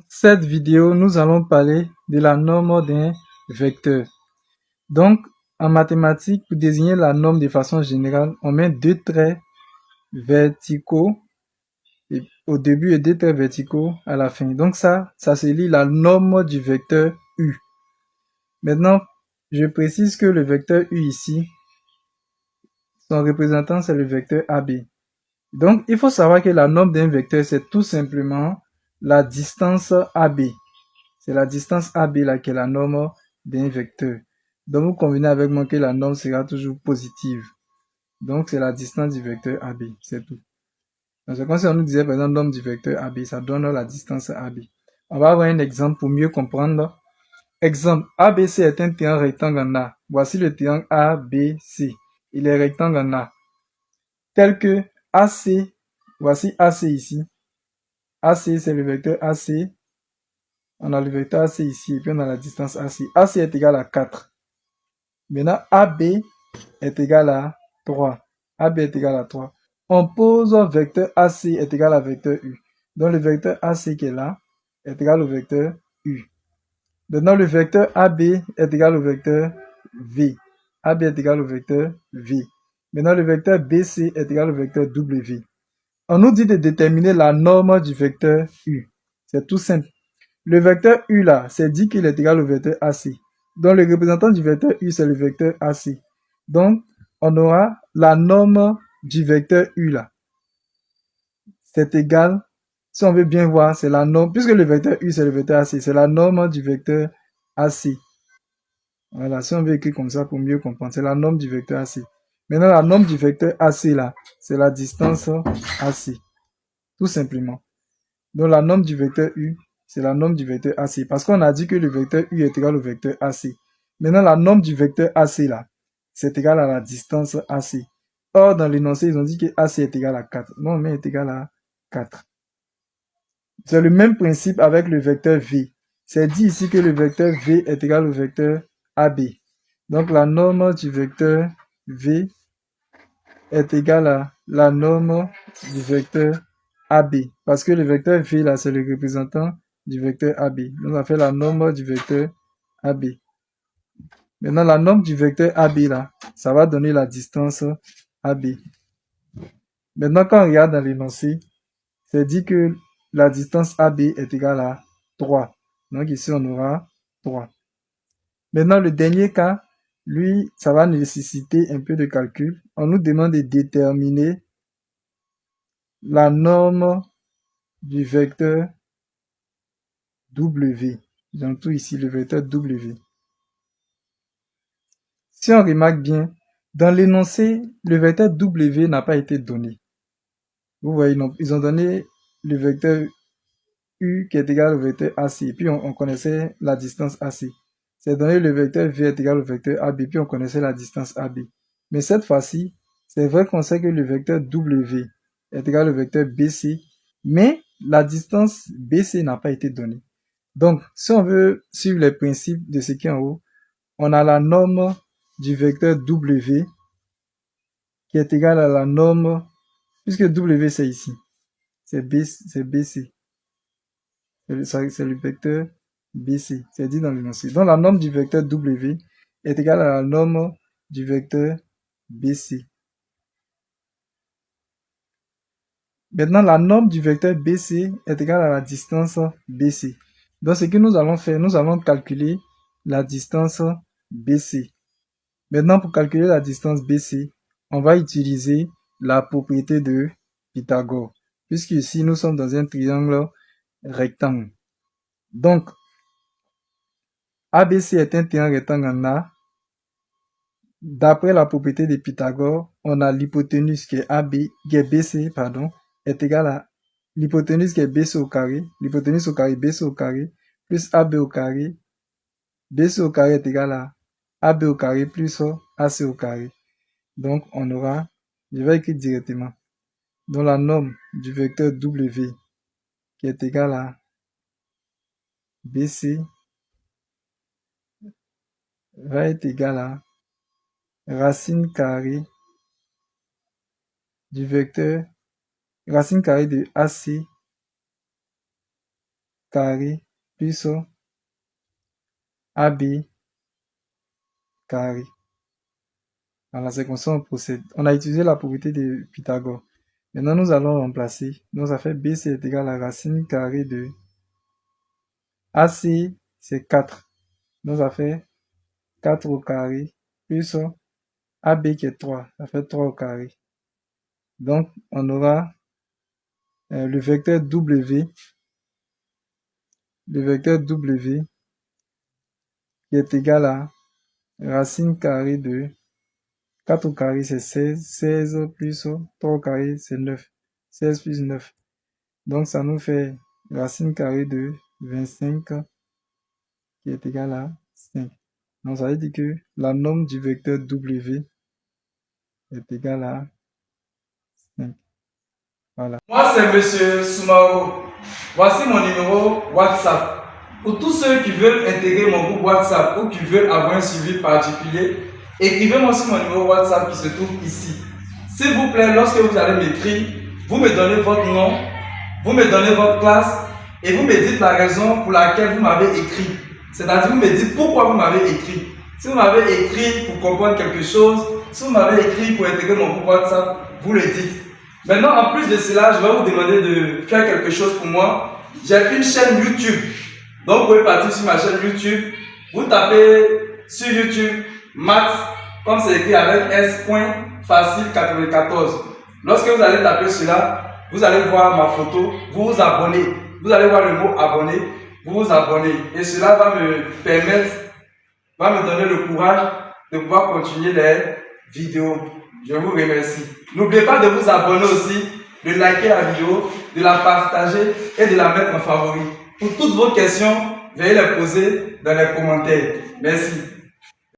Cette vidéo, nous allons parler de la norme d'un vecteur. Donc, en mathématiques, pour désigner la norme de façon générale, on met deux traits verticaux au début et deux traits verticaux à la fin. Donc ça se lit la norme du vecteur U. Maintenant, je précise que le vecteur U ici, son représentant, c'est le vecteur AB. Donc, il faut savoir que la norme d'un vecteur, c'est tout simplement la distance AB. C'est la distance AB là qui est la norme d'un vecteur. Donc, vous convenez avec moi que la norme sera toujours positive. Donc, c'est la distance du vecteur AB, c'est tout. Donc, c'est comme si on nous disait, par exemple, norme du vecteur AB, ça donne la distance AB. On va avoir un exemple pour mieux comprendre. Exemple, ABC est un triangle rectangle en A. Voici le triangle ABC. Il est rectangle en A. Tel que AC, voici AC ici. AC, c'est le vecteur AC. On a le vecteur AC ici, et puis on a la distance AC. AC est égal à 4. Maintenant, AB est égal à 3. AB est égal à 3. On pose vecteur AC est égal à vecteur U. Donc, le vecteur AC qui est là est égal au vecteur U. Maintenant, le vecteur AB est égal au vecteur V. AB est égal au vecteur V. Maintenant, le vecteur BC est égal au vecteur W. On nous dit de déterminer la norme du vecteur U. C'est tout simple. Le vecteur U là, c'est dit qu'il est égal au vecteur AC. Donc le représentant du vecteur U, c'est le vecteur AC. Donc, on aura la norme du vecteur U là. C'est égal, si on veut bien voir, c'est la norme, puisque le vecteur U, c'est le vecteur AC, c'est la norme du vecteur AC. Voilà, si on veut écrire comme ça pour mieux comprendre, c'est la norme du vecteur AC. Maintenant, la norme du vecteur AC là, c'est la distance AC. Tout simplement. Donc la norme du vecteur U, c'est la norme du vecteur AC. Parce qu'on a dit que le vecteur U est égal au vecteur AC. Maintenant, la norme du vecteur AC là, c'est égal à la distance AC. Or, dans l'énoncé, ils ont dit que AC est égal à 4. Non, mais est égal à 4. C'est le même principe avec le vecteur V. C'est dit ici que le vecteur V est égal au vecteur AB. Donc la norme du vecteur V est égale à la norme du vecteur AB. Parce que le vecteur V, là, c'est le représentant du vecteur AB. Donc, on a fait la norme du vecteur AB. Maintenant, la norme du vecteur AB, là, ça va donner la distance AB. Maintenant, quand on regarde dans l'énoncé, c'est dit que la distance AB est égale à 3. Donc, ici, on aura 3. Maintenant, le dernier cas, lui, ça va nécessiter un peu de calcul. On nous demande de déterminer la norme du vecteur W. Donc tout ici, le vecteur W. Si on remarque bien, dans l'énoncé, le vecteur W n'a pas été donné. Vous voyez, ils ont donné le vecteur U qui est égal au vecteur AC, puis on connaissait la distance AC. C'est donné le vecteur V est égal au vecteur AB, puis on connaissait la distance AB. Mais cette fois-ci, c'est vrai qu'on sait que le vecteur W est égal au vecteur BC, mais la distance BC n'a pas été donnée. Donc, si on veut suivre les principes de ce qui est en haut, on a la norme du vecteur W qui est égale à la norme, puisque W c'est ici, c'est BC, c'est le vecteur BC, c'est dit dans l'énoncé. Donc la norme du vecteur W est égale à la norme du vecteur BC. Maintenant, la norme du vecteur BC est égale à la distance BC. Donc ce que nous allons faire, nous allons calculer la distance BC. Maintenant, pour calculer la distance BC, on va utiliser la propriété de Pythagore, puisque ici nous sommes dans un triangle rectangle. Donc, ABC est un triangle rectangle en A. D'après la propriété de Pythagore, on a l'hypoténuse qui est BC, pardon, est égale à l'hypoténuse qui est BC au carré, l'hypoténuse au carré BC au carré, plus AB au carré, BC au carré est égal à AB au carré plus AC au carré. Donc, on aura, je vais écrire directement, donc la norme du vecteur W qui est égal à BC va être égal à racine carrée du vecteur, racine carrée de AC carré plus AB carré. Voilà, c'est comme ça on procède. On a utilisé la propriété de Pythagore. Maintenant, nous allons remplacer. Donc, ça fait BC est égal à racine carrée de AC, c'est 4. Donc, ça fait 4 au carré plus AB qui est 3. Ça fait 3 au carré. Donc, on aura le vecteur W. Le vecteur W qui est égal à racine carrée de 4 au carré, c'est 16. 16 plus 3 au carré, c'est 9. 16 plus 9. Donc, ça nous fait racine carrée de 25 qui est égal à 5. Donc, ça veut dire que la norme du vecteur W est égale à 5. Voilà. Moi, c'est Monsieur Soumao. Voici mon numéro WhatsApp. Pour tous ceux qui veulent intégrer mon groupe WhatsApp ou qui veulent avoir un suivi particulier, écrivez-moi sur mon numéro WhatsApp qui se trouve ici. S'il vous plaît, lorsque vous allez m'écrire, vous me donnez votre nom, vous me donnez votre classe et vous me dites la raison pour laquelle vous m'avez écrit. C'est-à-dire, vous me dites pourquoi vous m'avez écrit. Si vous m'avez écrit pour comprendre quelque chose, si vous m'avez écrit pour intégrer mon groupe WhatsApp, vous le dites. Maintenant, en plus de cela, je vais vous demander de faire quelque chose pour moi. J'ai une chaîne YouTube. Donc, vous pouvez partir sur ma chaîne YouTube. Vous tapez sur YouTube Max, comme c'est écrit avec S.Facile94. Lorsque vous allez taper cela, vous allez voir ma photo, vous vous abonnez. Vous allez voir le mot abonner, vous vous abonnez. Et cela va me permettre, va me donner le courage de pouvoir continuer les vidéos. Je vous remercie. N'oubliez pas de vous abonner aussi, de liker la vidéo, de la partager et de la mettre en favori. Pour toutes vos questions, veuillez les poser dans les commentaires. Merci.